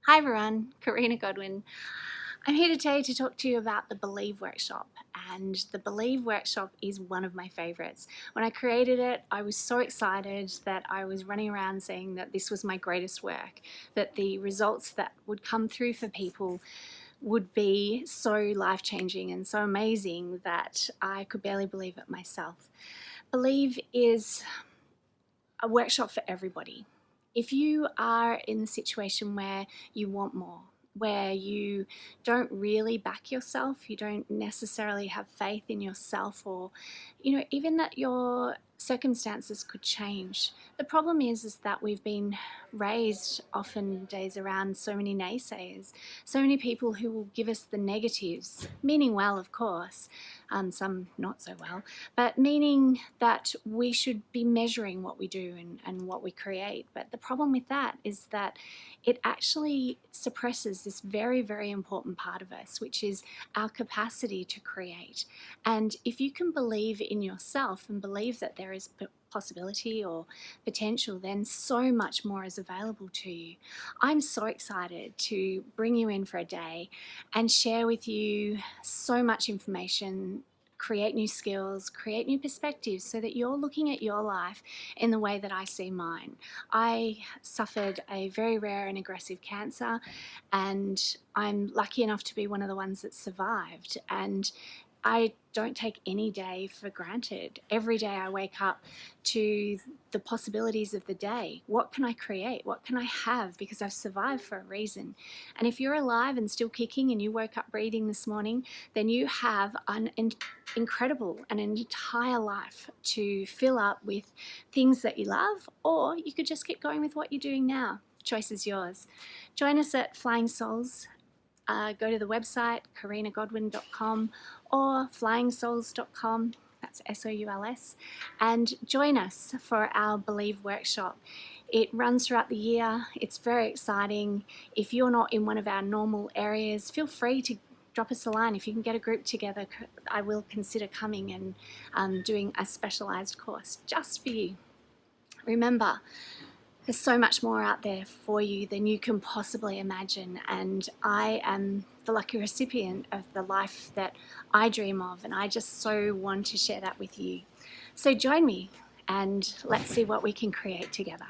Hi everyone, Karina Godwin. I'm here today to talk to you about the Believe Workshop, and the Believe Workshop is one of my favorites. When I created it, I was so excited that I was running around saying that this was my greatest work, that the results that would come through for people would be so life-changing and so amazing that I could barely believe it myself. Believe is a workshop for everybody. If you are in the situation where you want more, where you don't really back yourself, you don't necessarily have faith in yourself, or even that your circumstances could change. The problem is that we've been raised often days around so many naysayers, so many people who will give us the negatives, meaning well, of course, some not so well, but meaning that we should be measuring what we do and what we create. But the problem with that is that it actually suppresses this very, very important part of us, which is our capacity to create. And if you can believe in yourself and believe that there is possibility or potential, then so much more is available to you. I'm so excited to bring you in for a day and share with you so much information, create new skills, create new perspectives so that you're looking at your life in the way that I see mine. I suffered a very rare and aggressive cancer, and I'm lucky enough to be one of the ones that survived. And I don't take any day for granted. Every day I wake up to the possibilities of the day. What can I create? What can I have? Because I've survived for a reason. And if you're alive and still kicking and you woke up breathing this morning, then you have an incredible and an entire life to fill up with things that you love, or you could just keep going with what you're doing now. Choice is yours. Join us at Flying Souls. Go to the website karinagodwin.com or flyingsouls.com, that's SOULS, and join us for our Believe workshop. It runs throughout the year. It's very exciting. If you're not in one of our normal areas, feel free to drop us a line. If you can get a group together, I will consider coming and doing a specialized course just for you. Remember, there's so much more out there for you than you can possibly imagine, and I am the lucky recipient of the life that I dream of, and I just so want to share that with you. So join me and let's see what we can create together.